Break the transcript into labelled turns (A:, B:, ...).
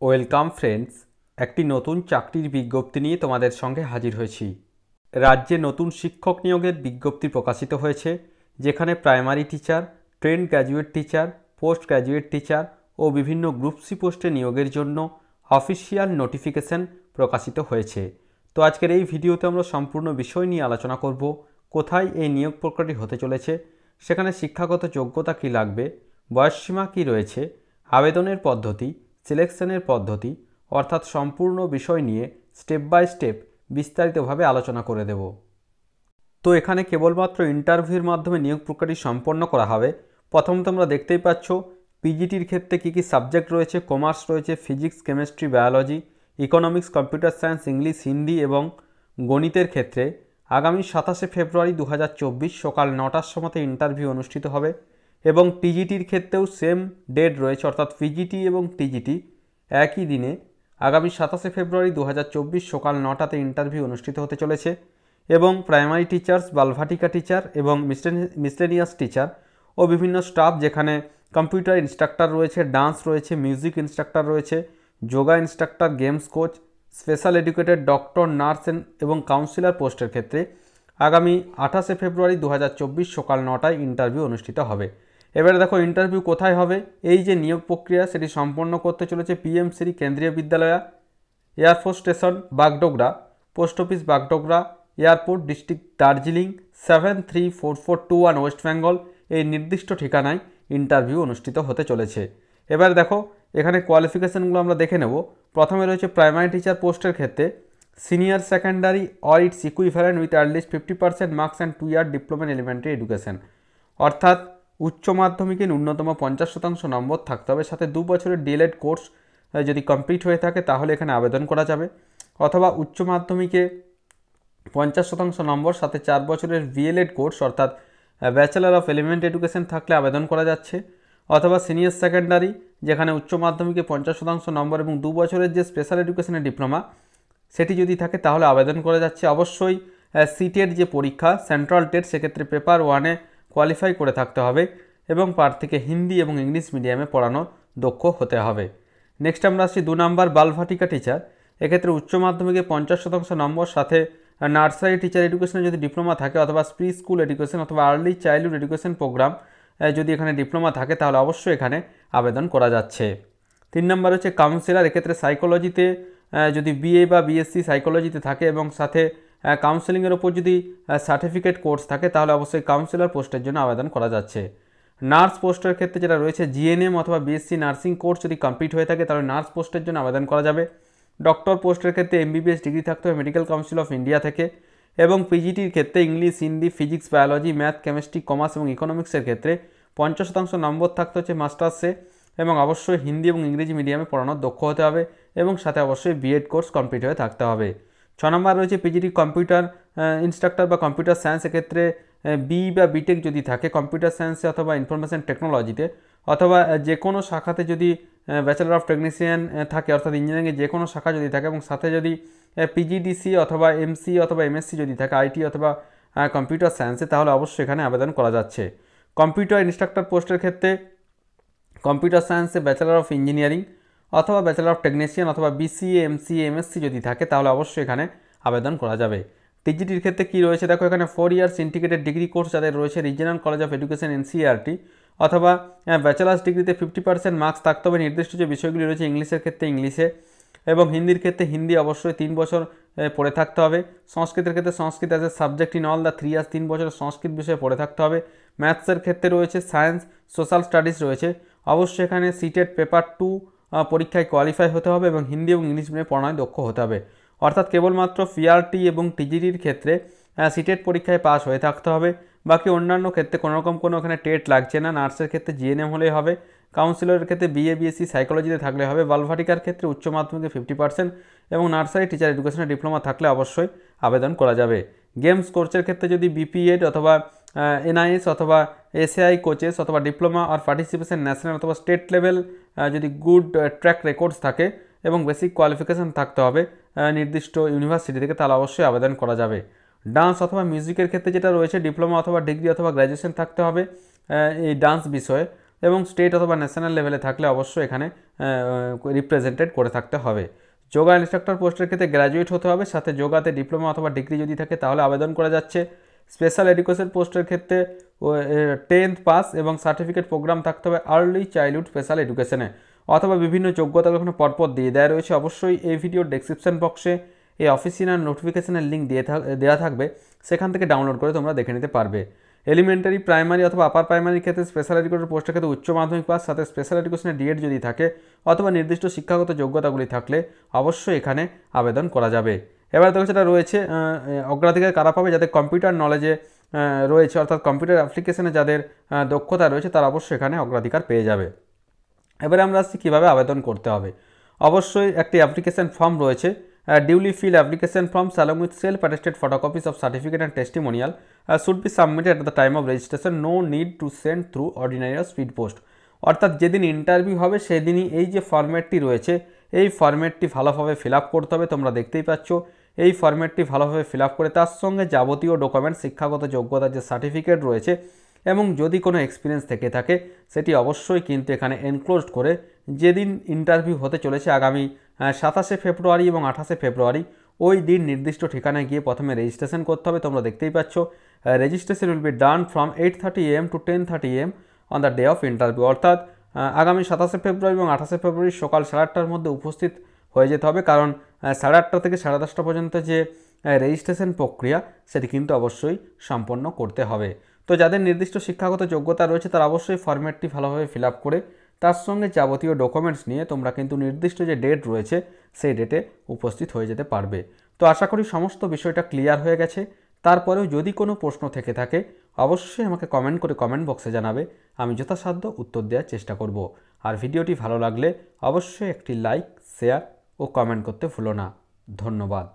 A: Welcome friends, একটি নতুন চাকরির বিজ্ঞপ্তি নিয়ে তোমাদের সঙ্গে হাজির হয়েছি। রাজ্যে নতুন শিক্ষক নিয়োগের বিজ্ঞপ্তি প্রকাশিত হয়েছে, যেখানে primary teacher, trained graduate teacher, post graduate teacher ও বিভিন্ন গ্রুপ সি পোস্টে নিয়োগের জন্য অফিসিয়াল নোটিফিকেশন প্রকাশিত হয়েছে। তো আজকের এই ভিডিওতে আমরা সম্পূর্ণ বিষয় নিয়ে আলোচনা করব। কোথায় এই নিয়োগ প্রক্রিয়াটি হতে চলেছে, সেখানে শিক্ষাগত যোগ্যতা কী লাগবে, বয়সসীমা কী রয়েছে, আবেদনের পদ্ধতি, সিলেকশনের পদ্ধতি অর্থাৎ সম্পূর্ণ বিষয় নিয়ে স্টেপ বাই স্টেপ বিস্তারিতভাবে আলোচনা করে দেব। তো এখানে কেবলমাত্র ইন্টারভিউর মাধ্যমে নিয়োগ প্রক্রিয়াটি সম্পন্ন করা হবে। প্রথমত আমরা দেখতেই পাচ্ছ পিজিটির ক্ষেত্রে কী কী সাবজেক্ট রয়েছে। কমার্স রয়েছে, physics, chemistry, biology, economics, computer science, English, Hindi এবং গণিতের ক্ষেত্রে আগামী 27শে ফেব্রুয়ারি 2024 সকাল 9টার সময়তে ইন্টারভিউ অনুষ্ঠিত হবে। এবং টিজিটির ক্ষেত্রেও সেম ডেট রয়েছে, অর্থাৎ পিজিটি এবং টিজিটি একই দিনে আগামী 27শে ফেব্রুয়ারি 2024 সকাল 9টাতে ইন্টারভিউ অনুষ্ঠিত হতে চলেছে। এবং প্রাইমারি টিচার্স, বালভাটিকা টিচার এবং মিসলেনিয়াস টিচার ও বিভিন্ন স্টাফ, যেখানে কম্পিউটার ইনস্ট্রাক্টর রয়েছে, ডান্স রয়েছে, মিউজিক ইনস্ট্রাক্টর রয়েছে, yoga instructor, games coach, special educated, doctor, nurse এবং কাউন্সিলর পোস্টের ক্ষেত্রে আগামী 28শে ফেব্রুয়ারি 2024 সকাল 9টায় ইন্টারভিউ অনুষ্ঠিত হবে। এবারে দেখো ইন্টারভিউ কোথায় হবে। এই যে নিয়োগ প্রক্রিয়া সেটি সম্পন্ন করতে চলেছে পিএমসি কেন্দ্রীয় বিদ্যালয়, air force station Bagdogra, post office Bagdogra, airport, district Darjeeling 734421 West Bengal, এই নির্দিষ্ট ঠিকানায় ইন্টারভিউ অনুষ্ঠিত হতে চলেছে। এবার দেখো এখানে কোয়ালিফিকেশানগুলো আমরা দেখে নেব। প্রথমে রয়েছে প্রাইমারি টিচার পোস্টের ক্ষেত্রে senior secondary or its equivalent with at least 50% marks and 2 year diploma in elementary education, অর্থাৎ উচ্চ মাধ্যমিকে ন্যূনতম 50% নম্বর থাকতে হবে, সাথে 2 বছরের ডিএলএড কোর্স যদি কমপ্লিট হয়ে থাকে তাহলে এখানে আবেদন করা যাবে। অথবা উচ্চ মাধ্যমিকে 50% নম্বর সাথে 4 বছরের বিএলএড কোর্স অর্থাৎ ব্যাচেলার অফ এলিমেন্ট এডুকেশন থাকলে আবেদন করা যাচ্ছে। অথবা সিনিয়র সেকেন্ডারি, যেখানে উচ্চ মাধ্যমিকে 50% নম্বর এবং 2 বছরের যে স্পেশাল এডুকেশনের ডিপ্লোমা সেটি যদি থাকে তাহলে আবেদন করা যাচ্ছে। অবশ্যই সিটের যে পরীক্ষা সেন্ট্রাল টেট, সেক্ষেত্রে পেপার 1-এ কোয়ালিফাই করে থাকতে হবে এবং প্রার্থীকে হিন্দি এবং ইংলিশ মিডিয়ামে পড়ানোর দক্ষ হতে হবে। নেক্সট আমরা আসছি 2 নম্বর বালভাটিকা টিচার। এক্ষেত্রে উচ্চ মাধ্যমিকে 50% নম্বর সাথে নার্সারি টিচার এডুকেশনে যদি ডিপ্লোমা থাকে অথবা প্রি স্কুল এডুকেশন অথবা আর্লি চাইল্ডহুড এডুকেশন প্রোগ্রাম যদি এখানে ডিপ্লোমা থাকে তাহলে অবশ্যই এখানে আবেদন করা যাচ্ছে। 3 নম্বর হচ্ছে কাউন্সিলর। এক্ষেত্রে সাইকোলজিতে যদি বিএ বা বিএসসি সাইকোলজিতে থাকে এবং সাথে কাউন্সেলিংয়ের ওপর যদি সার্টিফিকেট কোর্স থাকে তাহলে অবশ্যই কাউন্সিলর পোস্টের জন্য আবেদন করা যাচ্ছে। নার্স পোস্টের ক্ষেত্রে যেটা রয়েছে জিএনএম অথবা বিএসসি নার্সিং কোর্স যদি কমপ্লিট হয়ে থাকে তাহলে নার্স পোস্টের জন্য আবেদন করা যাবে। ডক্টর পোস্টের ক্ষেত্রে এমবিবিএস ডিগ্রি থাকতে হবে মেডিকেল কাউন্সিল অফ ইন্ডিয়া থেকে। এবং পিজিটির ক্ষেত্রে English, Hindi, physics, biology, math, chemistry, commerce এবং ইকোনমিক্সের ক্ষেত্রে 50% নম্বর থাকতে হচ্ছে মাস্টার্সে এবং অবশ্যই হিন্দি এবং ইংরেজি মিডিয়ামে পড়ানোর দক্ষ হতে হবে এবং সাথে অবশ্যই বিএড কোর্স কমপ্লিট হয়ে থাকতে হবে। 6 নম্বর রয়েছে পিজিটি কম্পিউটার ইনস্ট্রাক্টর বা কম্পিউটার সায়েন্স। এক্ষেত্রে বি বা বিটেক যদি থাকে কম্পিউটার সায়েন্সে অথবা ইনফরমেশন টেকনোলজিতে অথবা যে কোনো শাখাতে যদি ব্যাচেলার অফ টেকনিশিয়ান থাকে অর্থাৎ ইঞ্জিনিয়ারিংয়ের যে কোনো শাখা যদি থাকে এবং সাথে যদি পিজিডিসি অথবা এমসি অথবা এমএসসি যদি থাকে আইটি অথবা কম্পিউটার সায়েন্সে তাহলে অবশ্যই এখানে আবেদন করা যাচ্ছে। কম্পিউটার ইনস্ট্রাক্টর পোস্টের ক্ষেত্রে কম্পিউটার সায়েন্সে ব্যাচেলার অফ ইঞ্জিনিয়ারিং অথবা ব্যাচেলার অফ টেকনিশিয়ান অথবা বিসিএ, এমসিএ, এমএসসি যদি থাকে তাহলে অবশ্যই এখানে আবেদন করা যাবে। টিজিটির ক্ষেত্রে কী রয়েছে দেখো, এখানে 4 ইয়ার্স ইন্টিগ্রেটেড ডিগ্রি কোর্স যাদের রয়েছে regional college of education NCERT অথবা ব্যাচেলার্স ডিগ্রিতে 50% মার্কস থাকতে হবে। নির্দিষ্ট যে বিষয়গুলি রয়েছে ইংলিশের ক্ষেত্রে ইংলিশে এবং হিন্দির ক্ষেত্রে হিন্দি অবশ্যই 3 বছর পড়ে থাকতে হবে। সংস্কৃতের ক্ষেত্রে সংস্কৃত as a subject in all the 3 years 3 বছর সংস্কৃত বিষয়ে পড়ে থাকতে হবে। ম্যাথসের ক্ষেত্রে রয়েছে সায়েন্স, সোশ্যাল স্টাডিজ রয়েছে। অবশ্যই এখানে সিটেট পেপার 2 পরীক্ষায় কোয়ালিফাই হতে হবে এবং হিন্দি এবং ইংলিশ মিডিয়ামে পড়ানোয় দক্ষ হতে হবে। অর্থাৎ কেবলমাত্র পিআরটি এবং টিজিটির ক্ষেত্রে সিটেট পরীক্ষায় পাস হয়ে থাকতে হবে। বাকি অন্যান্য ক্ষেত্রে কোনোরকম কোনো এখানে টেট লাগছে না। নার্সের ক্ষেত্রে জিএনএম হলেই হবে। কাউন্সিলরের ক্ষেত্রে বিএ বিএসসি সাইকোলজিতে থাকলে হবে। বালভাটিকার ক্ষেত্রে উচ্চ মাধ্যমিকে 50% এবং নার্সারি টিচার এডুকেশনের ডিপ্লোমা থাকলে অবশ্যই আবেদন করা যাবে। গেমস কোর্সের ক্ষেত্রে যদি বিপিএড অথবা এনআইএস অথবা এসএআই কোচেস অথবা ডিপ্লোমা আর পার্টিসিপেশন ন্যাশনাল অথবা স্টেট লেভেল যদি গুড ট্র্যাক রেকর্ডস থাকে এবং বেসিক কোয়ালিফিকেশান থাকতে হবে নির্দিষ্ট ইউনিভার্সিটি থেকে তাহলে অবশ্যই আবেদন করা যাবে। ডান্স অথবা মিউজিকের ক্ষেত্রে যেটা রয়েছে ডিপ্লোমা অথবা ডিগ্রি অথবা গ্র্যাজুয়েশন থাকতে হবে এই ডান্স বিষয়ে এবং স্টেট অথবা ন্যাশনাল লেভেলে থাকলে অবশ্যই এখানে রিপ্রেজেন্টেড করে থাকতে হবে। যোগা ইনস্ট্রাক্টর পোস্টের ক্ষেত্রে গ্র্যাজুয়েট হতে হবে, সাথে যোগাতে ডিপ্লোমা অথবা ডিগ্রি যদি থাকে তাহলে আবেদন করা যাচ্ছে। স্পেশাল এডুকেশন পোস্টের ক্ষেত্রে 10th পাস এবং সার্টিফিকেট প্রোগ্রাম থাকতে হবে আর্লি চাইল্ডহুড স্পেশাল এডুকেশনে, অথবা বিভিন্ন যোগ্যতা এখানে পরপর দিয়ে দেওয়া রয়েছে। অবশ্যই এই ভিডিওর ডেসক্রিপশন বক্সে এই অফিসিয়াল নোটিফিকেশনের লিঙ্ক দেওয়া থাকবে, সেখান থেকে ডাউনলোড করে তোমরা দেখে নিতে পারবে। এলিমেন্টারি, প্রাইমারি অথবা আপার প্রাইমারির ক্ষেত্রে স্পেশাল এডুকেটর পোস্টের ক্ষেত্রে উচ্চ মাধ্যমিক পাস, সাথে স্পেশাল এডুকেশনের ডিএড যদি থাকে অথবা নির্দিষ্ট শিক্ষাগত যোগ্যতাগুলি থাকলে অবশ্যই এখানে আবেদন করা যাবে। এবার দেখো সেটা রয়েছে অগ্রাধিকার কারা পাবে, যাদের কম্পিউটার নলেজে রয়েছে, অর্থাৎ কম্পিউটার অ্যাপ্লিকেশনে যাদের দক্ষতা রয়েছে তারা অবশ্যই এখানে অগ্রাধিকার পেয়ে যাবে। এবারে আমরা আসছি কীভাবে আবেদন করতে হবে। অবশ্যই একটি অ্যাপ্লিকেশন ফর্ম রয়েছে, duly feel application forms along with self attested photocopies of certificate and testimonial should be submitted at the time of registration, no need to send through ordinary or speed post। অর্থাৎ যেদিন interview হবে সেদিনই এই যে ফরম্যাটটি রয়েছে এই ফরম্যাটটি ভালোভাবে fill up করতে হবে। তোমরা দেখতেই পাচ্ছ এই ফরম্যাটটি ভালোভাবে ফিল আপ করে তার সঙ্গে যাবতীয় ডকুমেন্টস, শিক্ষাগত যোগ্যতার যে সার্টিফিকেট রয়েছে এবং যদি কোনো এক্সপিরিয়েন্স থেকে থাকে সেটি অবশ্যই কিন্তু এখানে এনক্লোজড করে যেদিন ইন্টারভিউ হতে চলেছে আগামী 27শে ফেব্রুয়ারি এবং 28শে ফেব্রুয়ারি ওই দিন নির্দিষ্ট ঠিকানায় গিয়ে প্রথমে রেজিস্ট্রেশন করতে হবে। তোমরা দেখতেই পাচ্ছ registration will be done from 8:30 AM to 10:30 AM on the day of interview. অর্থাৎ আগামী 27শে ফেব্রুয়ারি এবং 28শে ফেব্রুয়ারি সকাল 8:30টার মধ্যে উপস্থিত হয়ে যেতে হবে, কারণ 8:30 থেকে 10:30 পর্যন্ত যে রেজিস্ট্রেশন প্রক্রিয়া সেটি কিন্তু অবশ্যই সম্পন্ন করতে হবে। তো যাদের নির্দিষ্ট শিক্ষাগত যোগ্যতা রয়েছে তারা অবশ্যই ফরম্যাটটি ভালোভাবে ফিল আপ করে তার সঙ্গে যাবতীয় ডকুমেন্টস নিয়ে তোমরা কিন্তু নির্দিষ্ট যে ডেট রয়েছে সেই ডেটে উপস্থিত হয়ে যেতে পারবে। তো আশা করি সমস্ত বিষয়টা ক্লিয়ার হয়ে গেছে। তারপরেও যদি কোনো প্রশ্ন থেকে থাকে অবশ্যই আমাকে কমেন্ট করে কমেন্ট বক্সে জানাবে, আমি যথাসাধ্য উত্তর দেওয়ার চেষ্টা করব। আর ভিডিওটি ভালো লাগলে অবশ্যই একটি লাইক, শেয়ার ও কমেন্ট করতে ভুলো না। ধন্যবাদ।